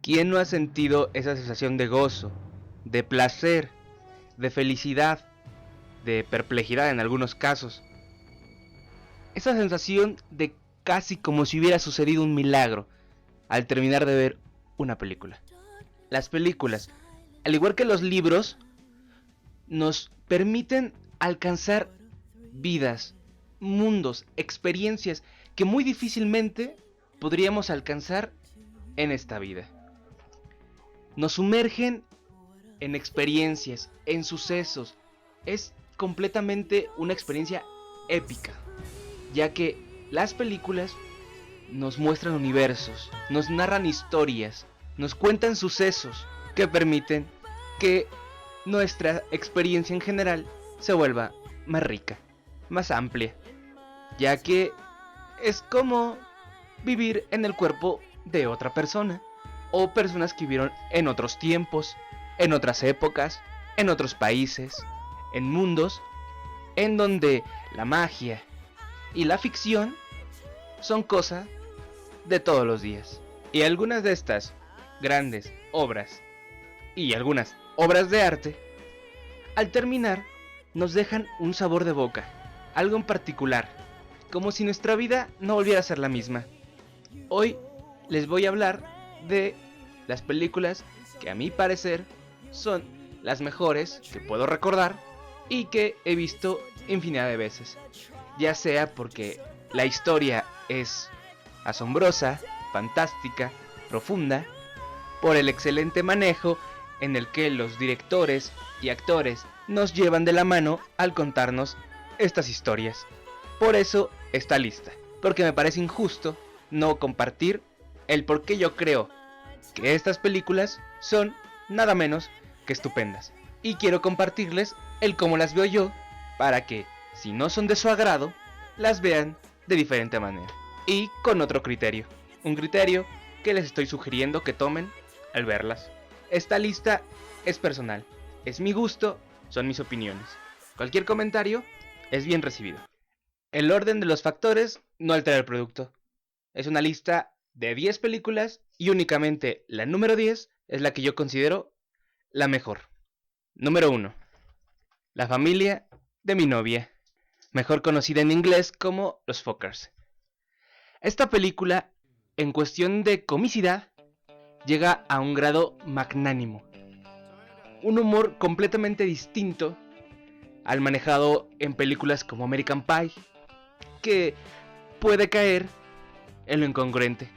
¿Quién no ha sentido esa sensación de gozo, de placer, de felicidad, de perplejidad en algunos casos? Esa sensación de casi como si hubiera sucedido un milagro al terminar de ver una película. Las películas, al igual que los libros, nos permiten alcanzar vidas, mundos, experiencias que muy difícilmente podríamos alcanzar en esta vida. Nos sumergen en experiencias, en sucesos. Es completamente una experiencia épica, ya que las películas nos muestran universos, nos narran historias, nos cuentan sucesos que permiten que nuestra experiencia en general se vuelva más rica, más amplia, ya que es como vivir en el cuerpo de otra persona, o personas que vivieron en otros tiempos, en otras épocas, en otros países, en mundos en donde la magia y la ficción son cosa de todos los días. Y algunas de estas grandes obras y algunas obras de arte, al terminar, nos dejan un sabor de boca, algo en particular, como si nuestra vida no volviera a ser la misma. Hoy les voy a hablar de las películas que a mi parecer son las mejores que puedo recordar y que he visto infinidad de veces, ya sea porque la historia es asombrosa, fantástica, profunda, por el excelente manejo en el que los directores y actores nos llevan de la mano al contarnos estas historias. Por eso está lista, porque me parece injusto no compartir el por qué yo creo que estas películas son nada menos que estupendas. Y quiero compartirles el cómo las veo yo, para que, si no son de su agrado, las vean de diferente manera y con otro criterio. Un criterio que les estoy sugiriendo que tomen al verlas. Esta lista es personal, es mi gusto, son mis opiniones. Cualquier comentario es bien recibido. El orden de los factores no altera el producto. Es una lista de 10 películas y únicamente la número 10 es la que yo considero la mejor. Número 1. La familia de mi novia, mejor conocida en inglés como Los Fockers. Esta película, en cuestión de comicidad, llega a un grado magnánimo. Un humor completamente distinto al manejado en películas como American Pie, que puede caer en lo incongruente,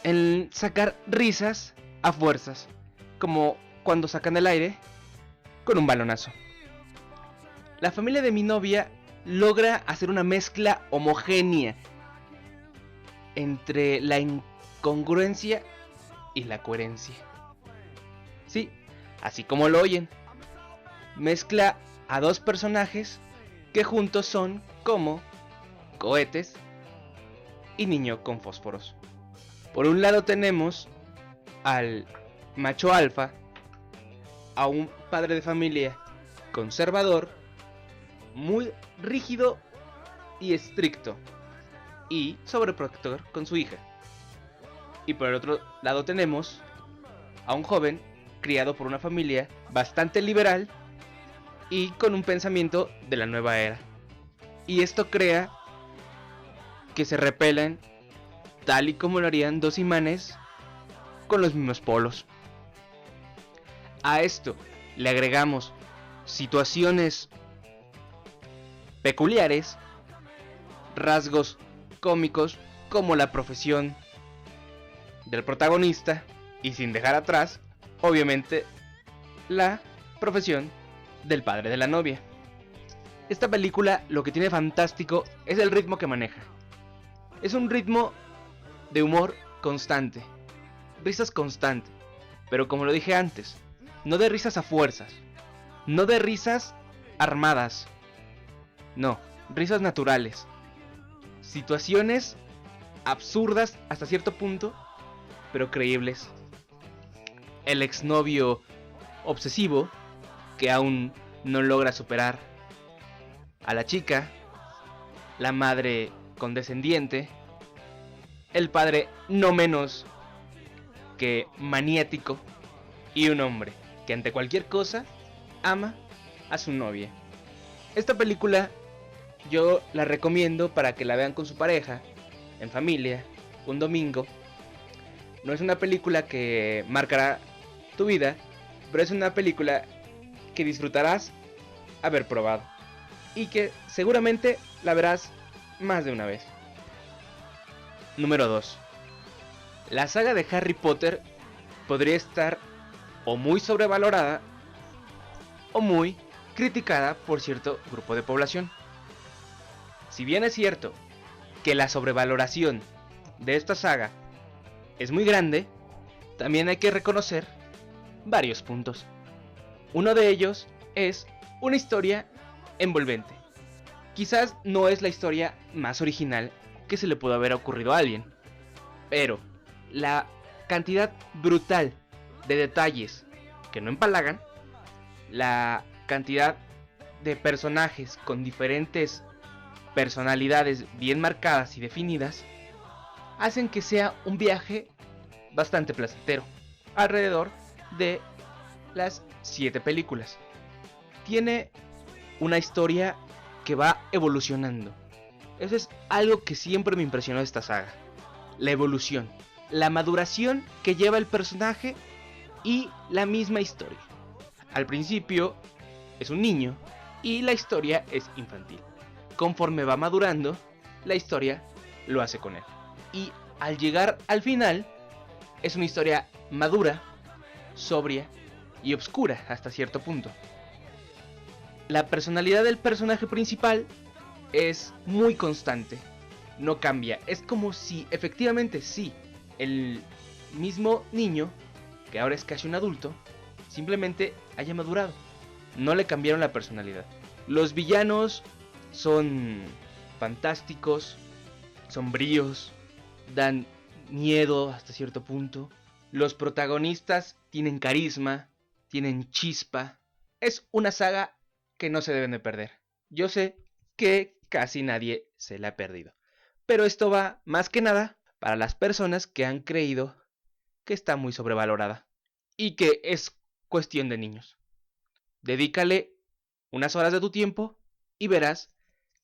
en sacar risas a fuerzas, como cuando sacan el aire con un balonazo. La familia de mi novia logra hacer una mezcla homogénea entre la incongruencia y la coherencia. Sí, así como lo oyen, mezcla a dos personajes que juntos son como cohetes y niño con fósforos. Por un lado tenemos al macho alfa, a un padre de familia conservador, muy rígido y estricto, y sobreprotector con su hija. Y por el otro lado tenemos a un joven criado por una familia bastante liberal y con un pensamiento de la nueva era. Y esto crea que se repelen tal y como lo harían dos imanes con los mismos polos. A esto le agregamos situaciones peculiares, rasgos cómicos como la profesión del protagonista y sin dejar atrás, obviamente, la profesión del padre de la novia. Esta película lo que tiene fantástico es el ritmo que maneja. Es un ritmo de humor constante, risas constante, pero como lo dije antes, no de risas a fuerzas, no de risas armadas, no, risas naturales, situaciones absurdas hasta cierto punto, pero creíbles. El exnovio obsesivo que aún no logra superar a la chica, la madre condescendiente, el padre no menos que maniático y un hombre que ante cualquier cosa ama a su novia. Esta película yo la recomiendo para que la vean con su pareja, en familia, un domingo. No es una película que marcará tu vida, pero es una película que disfrutarás haber probado y que seguramente la verás más de una vez. Número 2. La saga de Harry Potter podría estar o muy sobrevalorada o muy criticada por cierto grupo de población. Si bien es cierto que la sobrevaloración de esta saga es muy grande, también hay que reconocer varios puntos. Uno de ellos es una historia envolvente. Quizás no es la historia más original que se le pudo haber ocurrido a alguien, pero la cantidad brutal de detalles que no empalagan, la cantidad de personajes con diferentes personalidades bien marcadas y definidas, hacen que sea un viaje bastante placentero, alrededor de las 7 películas. Tiene una historia que va evolucionando. Eso es algo que siempre me impresionó de esta saga. La evolución, la maduración que lleva el personaje y la misma historia. Al principio es un niño y la historia es infantil. Conforme va madurando, la historia lo hace con él. Y al llegar al final, es una historia madura, sobria y oscura hasta cierto punto. La personalidad del personaje principal es muy constante, no cambia. Es como si efectivamente sí, el mismo niño, que ahora es casi un adulto, simplemente haya madurado. No le cambiaron la personalidad. Los villanos son fantásticos, sombríos, dan miedo hasta cierto punto. Los protagonistas tienen carisma, tienen chispa. Es una saga que no se deben de perder. Yo sé que casi nadie se la ha perdido, pero esto va más que nada para las personas que han creído que está muy sobrevalorada y que es cuestión de niños. Dedícale unas horas de tu tiempo y verás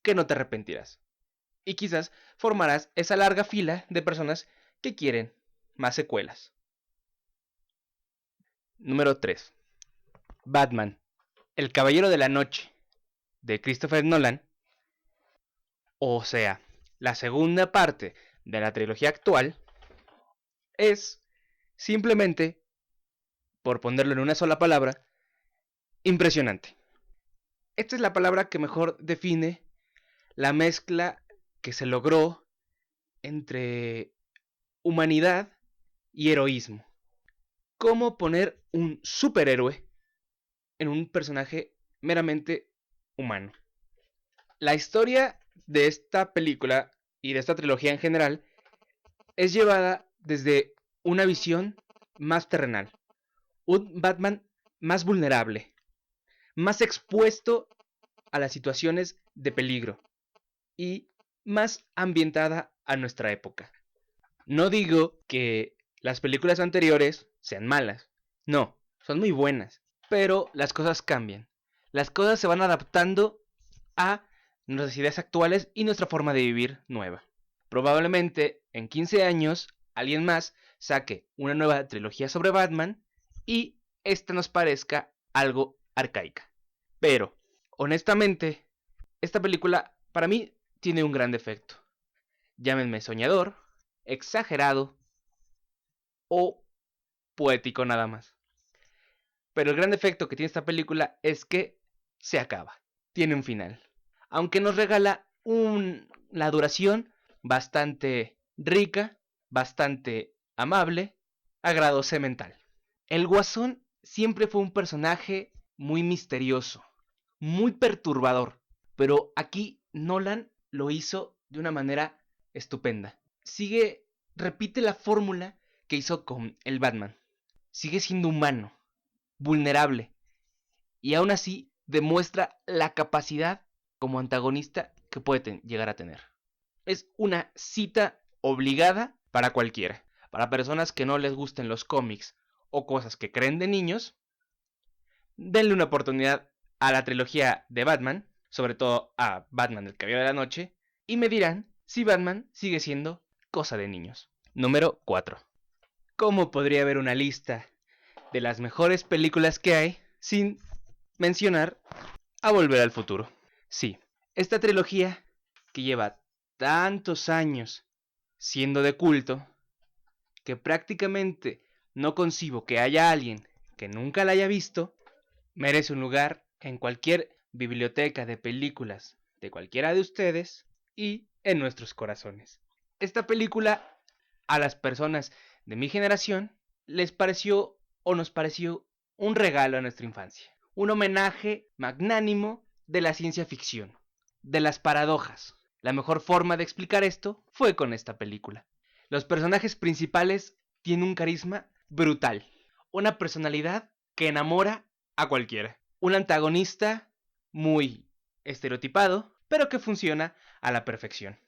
que no te arrepentirás. Y quizás formarás esa larga fila de personas que quieren más secuelas. Número 3. Batman, El Caballero de la Noche, de Christopher Nolan. O sea, la segunda parte de la trilogía actual es simplemente, por ponerlo en una sola palabra, impresionante. Esta es la palabra que mejor define la mezcla que se logró entre humanidad y heroísmo. ¿Cómo poner un superhéroe en un personaje meramente humano? La historia de esta película y de esta trilogía en general es llevada desde una visión más terrenal. Un Batman más vulnerable, más expuesto a las situaciones de peligro y más ambientada a nuestra época. No digo que las películas anteriores sean malas, no, son muy buenas, pero las cosas cambian. Las cosas se van adaptando a nuestras ideas actuales y nuestra forma de vivir nueva. Probablemente en 15 años alguien más saque una nueva trilogía sobre Batman y esta nos parezca algo arcaica. Pero, honestamente, esta película para mí tiene un gran defecto. Llámenme soñador, exagerado o poético nada más. Pero el gran defecto que tiene esta película es que se acaba. Tiene un final. Aunque nos regala la duración bastante rica, bastante amable, agradable mental. El Guasón siempre fue un personaje muy misterioso, muy perturbador, pero aquí Nolan lo hizo de una manera estupenda. Repite la fórmula que hizo con el Batman. Sigue siendo humano, vulnerable, y aún así demuestra la capacidad como antagonista que puede llegar a tener. Es una cita obligada para cualquiera. Para personas que no les gusten los cómics o cosas que creen de niños, denle una oportunidad a la trilogía de Batman, sobre todo a Batman el Caballero de la Noche, y me dirán si Batman sigue siendo cosa de niños. Número 4. ¿Cómo podría haber una lista de las mejores películas que hay sin mencionar a Volver al Futuro? Sí, esta trilogía que lleva tantos años siendo de culto que prácticamente no concibo que haya alguien que nunca la haya visto, merece un lugar en cualquier biblioteca de películas de cualquiera de ustedes y en nuestros corazones. Esta película a las personas de mi generación les pareció o nos pareció un regalo a nuestra infancia, un homenaje magnánimo de la ciencia ficción, de las paradojas. La mejor forma de explicar esto fue con esta película. Los personajes principales tienen un carisma brutal, una personalidad que enamora a cualquiera, un antagonista muy estereotipado, pero que funciona a la perfección.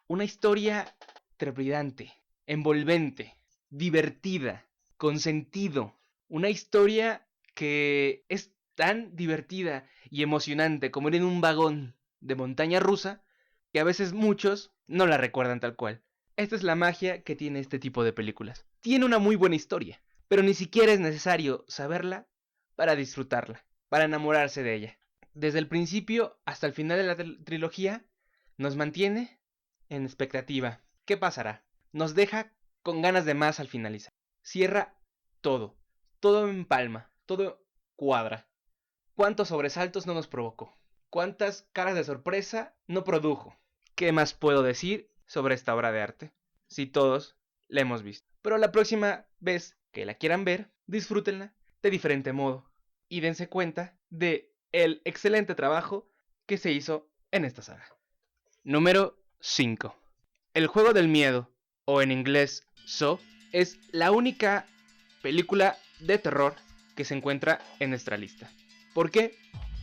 Una historia trepidante, envolvente, divertida, con sentido. Una historia que es tan divertida y emocionante como ir en un vagón de montaña rusa que a veces muchos no la recuerdan tal cual. Esta es la magia que tiene este tipo de películas. Tiene una muy buena historia, pero ni siquiera es necesario saberla para disfrutarla, para enamorarse de ella. Desde el principio hasta el final de la trilogía nos mantiene en expectativa. ¿Qué pasará? Nos deja con ganas de más al finalizar. Cierra todo, todo empalma, todo cuadra. ¿Cuántos sobresaltos no nos provocó? ¿Cuántas caras de sorpresa no produjo? ¿Qué más puedo decir sobre esta obra de arte? Si todos la hemos visto. Pero la próxima vez que la quieran ver, disfrútenla de diferente modo y dense cuenta de el excelente trabajo que se hizo en esta saga. Número 5. El juego del miedo, o en inglés Saw, es la única película de terror que se encuentra en nuestra lista. ¿Por qué?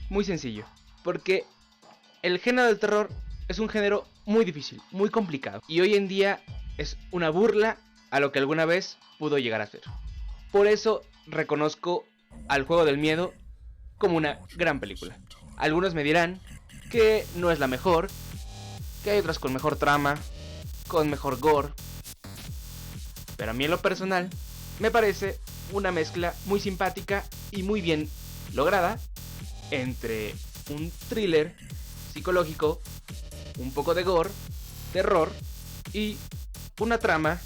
Muy sencillo. Porque el género del terror es un género muy difícil, muy complicado. Y hoy en día es una burla a lo que alguna vez pudo llegar a ser. Por eso reconozco al juego del miedo como una gran película. Algunos me dirán que no es la mejor, que hay otras con mejor trama, con mejor gore. Pero a mí en lo personal me parece una mezcla muy simpática y muy bien lograda entre un thriller psicológico, un poco de gore, terror y una trama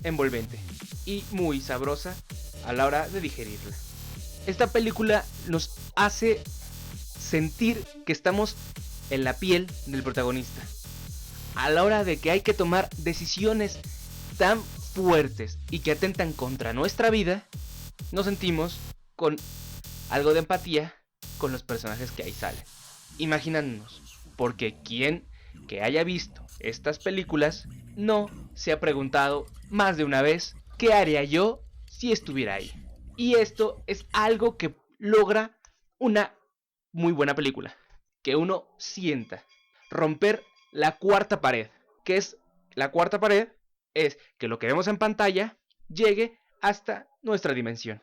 envolvente y muy sabrosa a la hora de digerirla. Esta película nos hace sentir que estamos en la piel del protagonista a la hora de que hay que tomar decisiones tan fuertes y que atentan contra nuestra vida. Nos sentimos con algo de empatía con los personajes que ahí salen, imaginándonos, porque quien que haya visto estas películas no se ha preguntado más de una vez qué haría yo si estuviera ahí. Y esto es algo que logra una muy buena película, que uno sienta, romper la cuarta pared. ¿Qué es la cuarta pared? Es que lo que vemos en pantalla llegue hasta nuestra dimensión,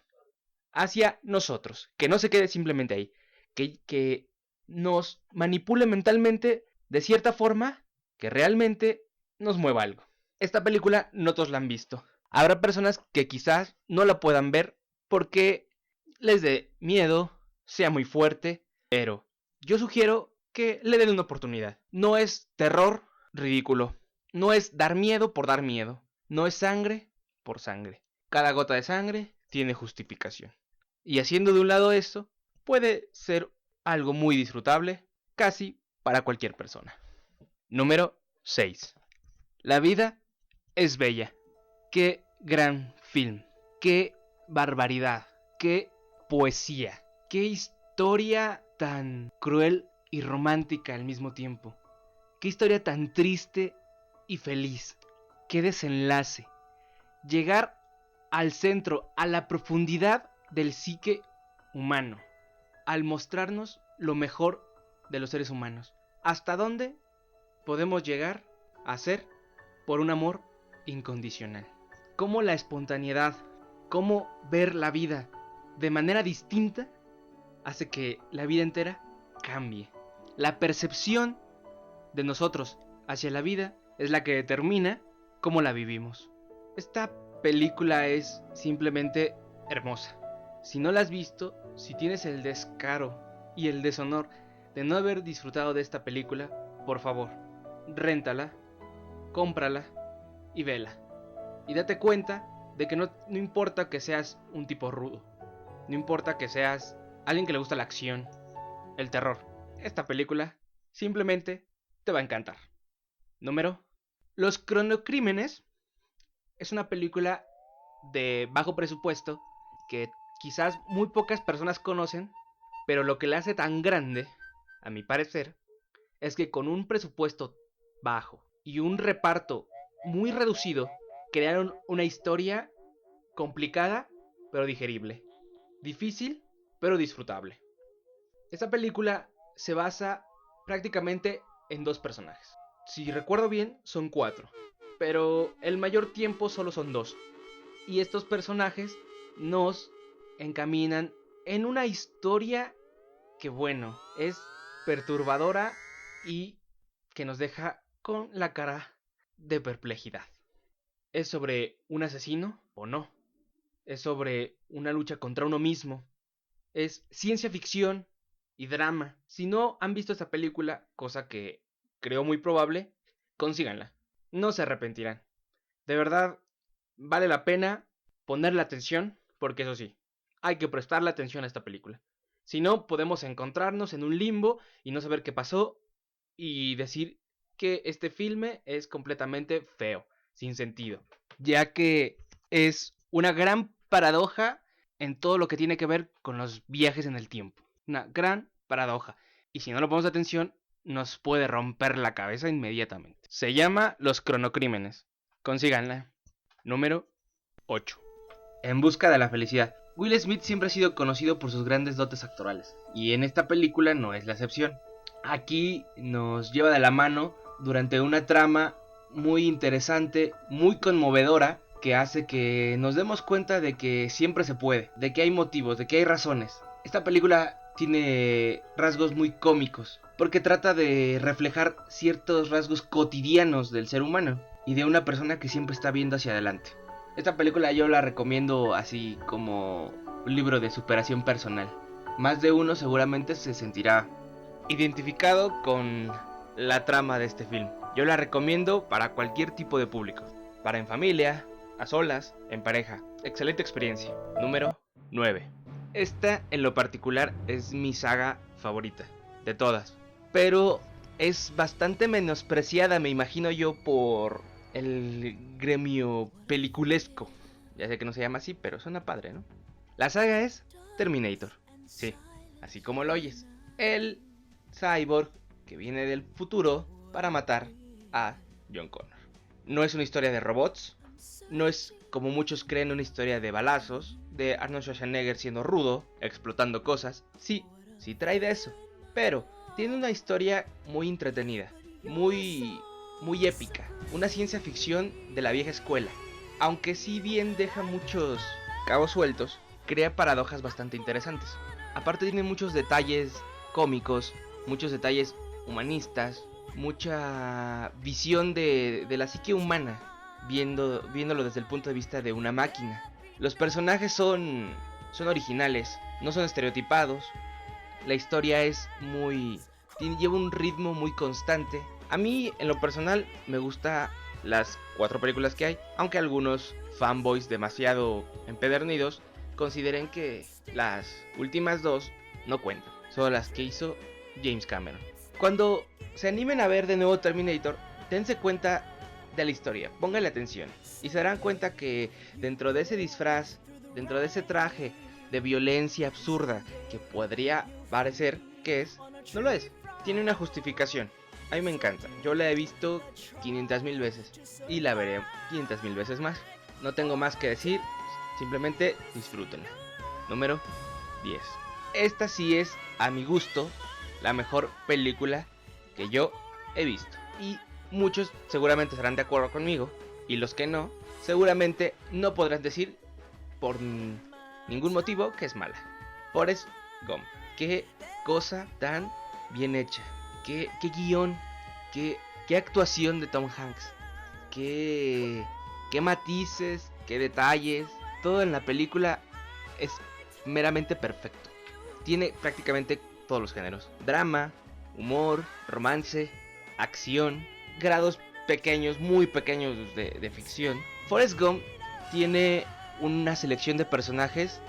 hacia nosotros, que no se quede simplemente ahí, que nos manipule mentalmente de cierta forma que realmente nos mueva algo. Esta película no todos la han visto. Habrá personas que quizás no la puedan ver porque les dé miedo, sea muy fuerte, pero yo sugiero que le den una oportunidad. No es terror ridículo, no es dar miedo por dar miedo, no es sangre por sangre. Cada gota de sangre tiene justificación. Y haciendo de un lado esto, puede ser algo muy disfrutable, casi para cualquier persona. Número 6. La vida es bella. Qué gran film. Qué barbaridad. Qué poesía. Qué historia tan cruel y romántica al mismo tiempo. Qué historia tan triste y feliz. Qué desenlace. Llegar al centro, a la profundidad del psique humano, al mostrarnos lo mejor de los seres humanos. ¿Hasta dónde podemos llegar a ser por un amor incondicional? cómo la espontaneidad, cómo ver la vida de manera distinta hace que la vida entera cambie. La percepción de nosotros hacia la vida es la que determina cómo la vivimos. Esta película es simplemente hermosa. Si no la has visto, si tienes el descaro y el deshonor de no haber disfrutado de esta película, por favor, réntala, cómprala y vela. Y date cuenta de que no importa que seas un tipo rudo, no importa que seas alguien que le gusta la acción, el terror. Esta película simplemente te va a encantar. Número: Los Cronocrímenes es una película de bajo presupuesto que quizás muy pocas personas conocen, pero lo que la hace tan grande, a mi parecer, es que con un presupuesto bajo y un reparto muy reducido, crearon una historia complicada pero digerible, difícil pero disfrutable. Esta película se basa prácticamente en 2 personajes. Si recuerdo bien, son 4, pero el mayor tiempo solo son 2. Y estos personajes nos encaminan en una historia que, bueno, es perturbadora y que nos deja con la cara de perplejidad. ¿Es sobre un asesino o no? ¿Es sobre una lucha contra uno mismo? ¿Es ciencia ficción y drama? Si no han visto esta película, cosa que creo muy probable, consíganla. No se arrepentirán. De verdad, vale la pena ponerle atención, porque eso sí, hay que prestarle atención a esta película. Si no, podemos encontrarnos en un limbo y no saber qué pasó y decir que este filme es completamente feo, sin sentido, ya que es una gran paradoja en todo lo que tiene que ver con los viajes en el tiempo. Una gran paradoja. Y si no le ponemos atención, nos puede romper la cabeza inmediatamente. Se llama Los Cronocrímenes. Consíganla. Número 8. En busca de la felicidad. Will Smith siempre ha sido conocido por sus grandes dotes actorales, y en esta película no es la excepción. Aquí nos lleva de la mano durante una trama muy interesante, muy conmovedora, que hace que nos demos cuenta de que siempre se puede, de que hay motivos, de que hay razones. Esta película tiene rasgos muy cómicos, porque trata de reflejar ciertos rasgos cotidianos del ser humano y de una persona que siempre está viendo hacia adelante. Esta película yo la recomiendo así como un libro de superación personal. Más de uno seguramente se sentirá identificado con la trama de este film. Yo la recomiendo para cualquier tipo de público. Para en familia, a solas, en pareja. Excelente experiencia. Número 9. Esta en lo particular es mi saga favorita de todas, pero es bastante menospreciada, me imagino yo, por el gremio peliculesco. Ya sé que no se llama así, pero suena padre, ¿no? La saga es Terminator. Sí, así como lo oyes. El cyborg que viene del futuro para matar a John Connor. No es una historia de robots, no es como muchos creen una historia de balazos, de Arnold Schwarzenegger siendo rudo, explotando cosas. Sí trae de eso, pero tiene una historia muy entretenida, muy épica, una ciencia ficción de la vieja escuela. Aunque si bien deja muchos cabos sueltos, crea paradojas bastante interesantes. Aparte tiene muchos detalles cómicos, muchos detalles humanistas, mucha visión de la psique humana, viéndolo desde el punto de vista de una máquina. Los personajes son originales, no son estereotipados. La historia es lleva un ritmo muy constante. A mí, en lo personal, me gusta las 4 películas que hay, aunque algunos fanboys demasiado empedernidos consideren que las últimas 2 no cuentan, son las que hizo James Cameron. Cuando se animen a ver de nuevo Terminator, dense cuenta de la historia, pónganle atención y se darán cuenta que dentro de ese disfraz, dentro de ese traje de violencia absurda que podría parecer que es, no lo es, tiene una justificación. A mí me encanta, yo la he visto 500,000 veces y la veré 500,000 veces más. No tengo más que decir, simplemente disfrútenla. Número 10. Esta sí es, a mi gusto, la mejor película que yo he visto. Y muchos seguramente estarán de acuerdo conmigo, y los que no, seguramente no podrás decir por ningún motivo que es mala. Forrest Gump. Qué cosa tan bien hecha. Qué guión. Qué actuación de Tom Hanks. Qué matices. Qué detalles. Todo en la película es meramente perfecto. Tiene prácticamente todos los géneros. Drama, humor, romance, acción, grados pequeños, muy pequeños de ficción. Forrest Gump tiene una selección de personajes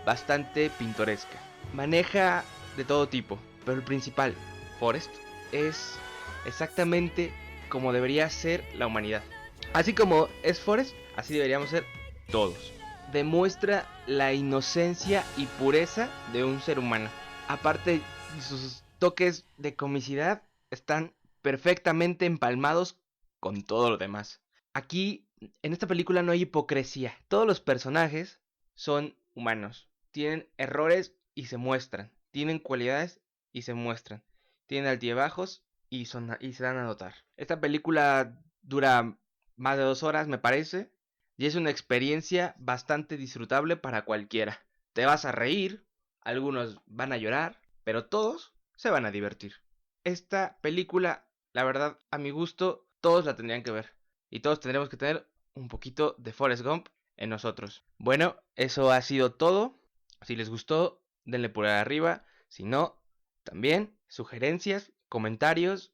bastante pintoresca. Maneja de todo tipo, pero el principal, Forrest, es exactamente como debería ser la humanidad. Así como es Forrest, así deberíamos ser todos. Demuestra la inocencia y pureza de un ser humano. Aparte, sus toques de comicidad están perfectamente empalmados con todo lo demás. Aquí, en esta película no hay hipocresía. Todos los personajes son humanos. Tienen errores y se muestran. Tienen cualidades y se muestran. Tienen altibajos y se dan a notar. Esta película dura más de 2 horas, me parece. Y es una experiencia bastante disfrutable para cualquiera. Te vas a reír, algunos van a llorar, pero todos se van a divertir. Esta película, la verdad, a mi gusto, todos la tendrían que ver. Y todos tendremos que tener un poquito de Forrest Gump en nosotros. Bueno, eso ha sido todo. Si les gustó, denle por arriba. Si no, también sugerencias, comentarios